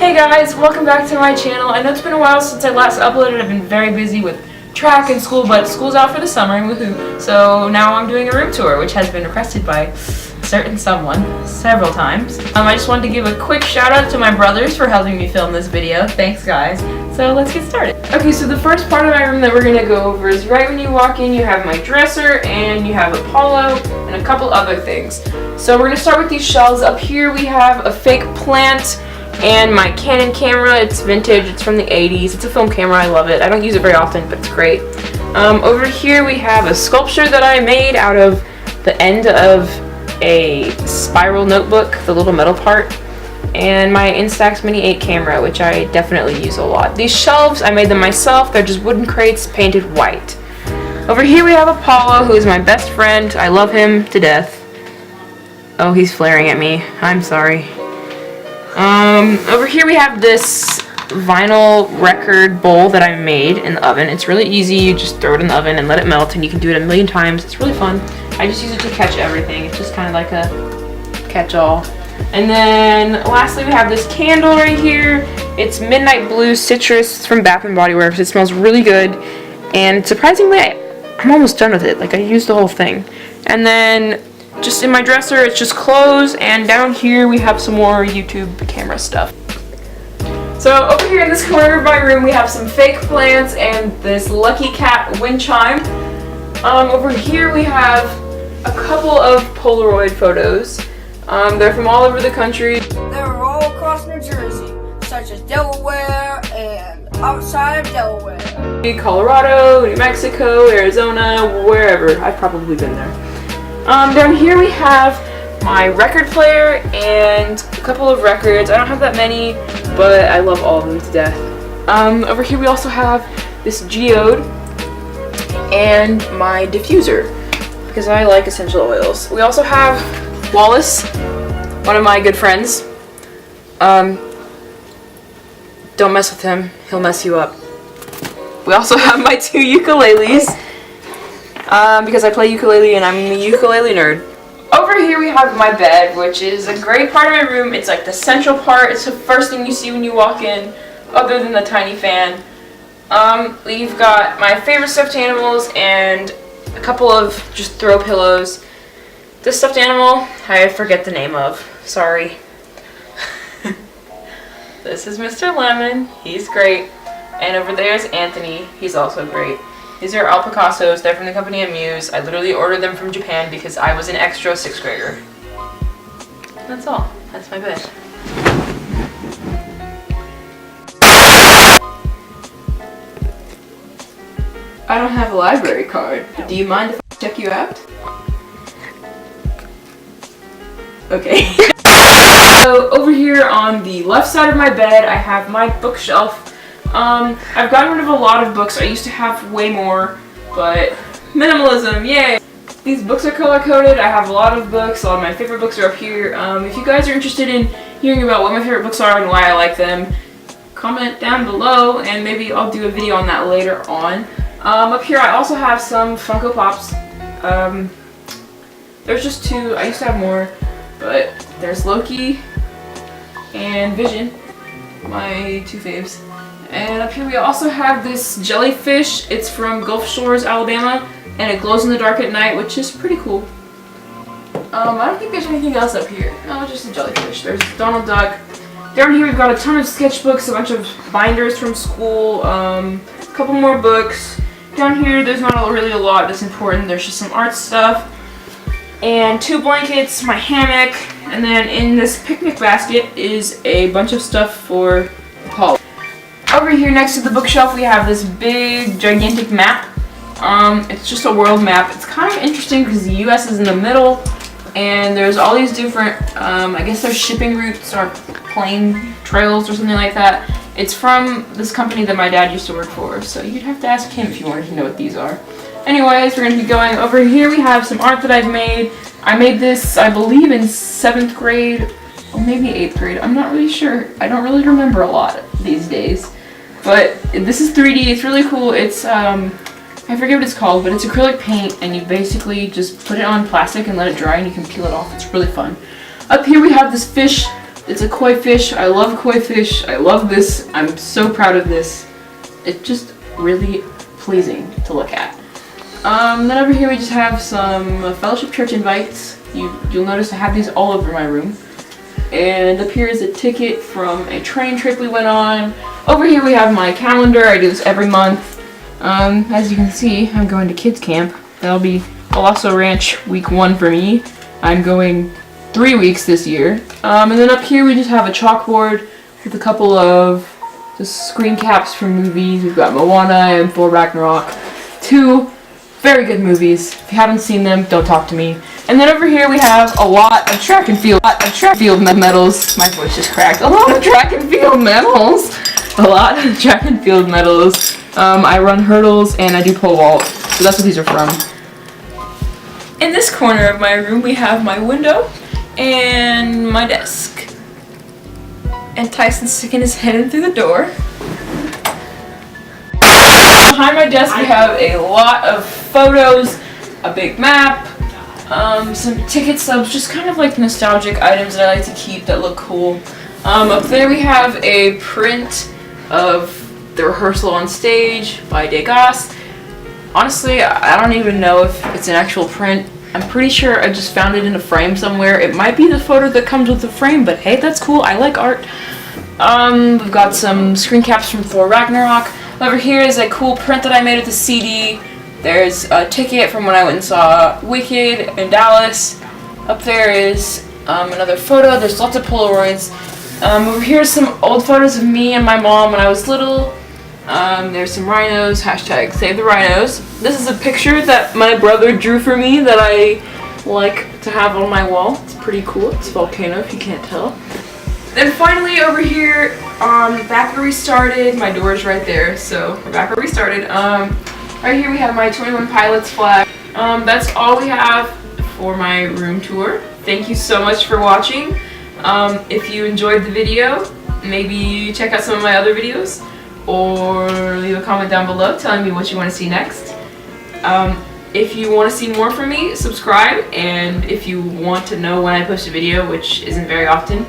Hey guys, welcome back to my channel. I know it's been a while since I last uploaded. I've been very busy with track and school, but school's out for the summer, woohoo. So now I'm doing a room tour, which has been requested by a certain someone several times. I just wanted to give a quick shout out to my brothers for helping me film this video. Thanks guys. So let's get started. Okay, so the first part of my room that we're gonna go over is right when you walk in, you have my dresser and you have a polo and a couple other things. So we're gonna start with these shelves. Up here we have a fake plant and my Canon camera. It's vintage, it's from the 80s. It's a film camera, I love it. I don't use it very often, but it's great. Over here we have a sculpture that I made out of the end of a spiral notebook, the little metal part, and my Instax Mini 8 camera, which I definitely use a lot. These shelves, I made them myself. They're just wooden crates painted white. Over here we have Apollo, who is my best friend. I love him to death. Oh, he's flaring at me. I'm sorry. Over here we have this vinyl record bowl that I made in the oven. It's really easy. You just throw it in the oven and let it melt, and you can do it a million times. It's really fun. I just use it to catch everything. It's just kind of like a catch-all. And then lastly we have this candle right here. It's Midnight Blue Citrus. It's from Bath & Body Works. It smells really good, and surprisingly I'm almost done with it. Like, I used the whole thing. And then just in my dresser, it's just clothes, and down here we have some more YouTube camera stuff. So over here in this corner of my room we have some fake plants and this Lucky Cat wind chime. Over here we have a couple of Polaroid photos. They're from all over the country. They're all across New Jersey, such as Delaware and outside of Delaware. Colorado, New Mexico, Arizona, wherever. I've probably been there. Down here we have my record player and a couple of records. I don't have that many, but I love all of them to death. Over here we also have this geode and my diffuser, because I like essential oils. We also have Wallace, one of my good friends. Don't mess with him, he'll mess you up. We also have my two ukuleles, because I play ukulele and I'm a ukulele nerd. Over here we have my bed, which is a great part of my room. It's like the central part. It's the first thing you see when you walk in, other than the tiny fan. We've got my favorite stuffed animals and a couple of just throw pillows. This stuffed animal, I forget the name of. Sorry. This is Mr. Lemon. He's great. And over there is Anthony. He's also great. These are Alpicassos. They're from the company Amuse. I literally ordered them from Japan because I was an extra 6th grader. That's all. That's my bed. I don't have a library card. Do you mind if I check you out? Okay. So over here on the left side of my bed I have my bookshelf. I've gotten rid of a lot of books. I used to have way more, but minimalism, yay! These books are color-coded. I have a lot of books. A lot of my favorite books are up here. If you guys are interested in hearing about what my favorite books are and why I like them, comment down below and maybe I'll do a video on that later on. Up here I also have some Funko Pops. There's just two. I used to have more, but there's Loki and Vision, my two faves. And up here we also have this jellyfish. It's from Gulf Shores, Alabama, and it glows in the dark at night, which is pretty cool. I don't think there's anything else up here. No, just a jellyfish. There's Donald Duck. Down here we've got a ton of sketchbooks, a bunch of binders from school, a couple more books. Down here there's not really a lot that's important. There's just some art stuff, and two blankets, my hammock, and then in this picnic basket is a bunch of stuff for Paul. Over here next to the bookshelf we have this big gigantic map. It's just a world map. It's kind of interesting because the US is in the middle and there's all these different, I guess there's shipping routes or plane trails or something like that. It's from this company that my dad used to work for, so you'd have to ask him if you wanted to know what these are. Anyways, we're going to be going over here. We have some art that I've made. I made this, I believe, in 7th grade, or maybe 8th grade. I'm not really sure. I don't really remember a lot these days. But this is 3D. It's really cool. It's, I forget what it's called, but it's acrylic paint, and you basically just put it on plastic and let it dry, and you can peel it off. It's really fun. Up here we have this fish It's a koi fish. I love koi fish. I love this. I'm so proud of this. It's just really pleasing to look at. Then over here we just have some Fellowship Church invites. You'll notice I have these all over my room. And up here is a ticket from a train trip we went on. Over here we have my calendar. I do this every month. As you can see, I'm going to kids camp. That'll be Colosso Ranch week 1 for me. I'm going 3 weeks this year. And then up here we just have a chalkboard with a couple of just screen caps from movies. We've got Moana and Thor Ragnarok. 2 very good movies. If you haven't seen them, don't talk to me. And then over here we have a lot of track and field medals. My voice just cracked. A lot of track and field medals. A lot of track and field medals. I run hurdles and I do pole vault. So that's what these are from. In this corner of my room we have my window and my desk. And Tyson's sticking his head in through the door. Behind my desk we have a lot of photos, a big map, some ticket stubs, just kind of like nostalgic items that I like to keep that look cool. Up there we have a print of the rehearsal on stage by Degas. Honestly, I don't even know if it's an actual print. I'm pretty sure I just found it in a frame somewhere. It might be the photo that comes with the frame, but hey, that's cool. I like art. We've got some screen caps from Thor Ragnarok. Over here is a cool print that I made with the CD. There's a ticket from when I went and saw Wicked in Dallas. Up there is another photo. There's lots of Polaroids. Over here are some old photos of me and my mom when I was little. There's some rhinos, hashtag save the rhinos. This is a picture that my brother drew for me that I like to have on my wall. It's pretty cool. It's a volcano if you can't tell. Then finally over here, back where we started, my door's right there, so we're back where we started. Right here we have my 21 Pilots flag. That's all we have for my room tour. Thank you so much for watching. If you enjoyed the video, maybe check out some of my other videos, or leave a comment down below telling me what you want to see next. If you want to see more from me, subscribe, and if you want to know when I post a video, which isn't very often,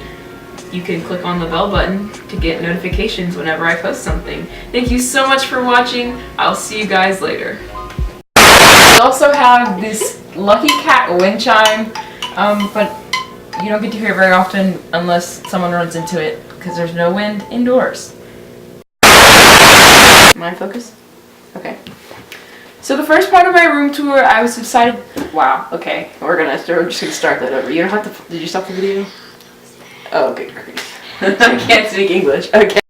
you can click on the bell button to get notifications whenever I post something. Thank you so much for watching. I'll see you guys later. I also have this Lucky Cat wind chime, but you don't get to hear it very often unless someone runs into it because there's no wind indoors. Am I in focus? Okay. So the first part of my room tour, I was decided. Wow. Okay, we're just gonna start that over. You don't have to. Did you stop the video? Oh, good grief. I can't speak English. Okay.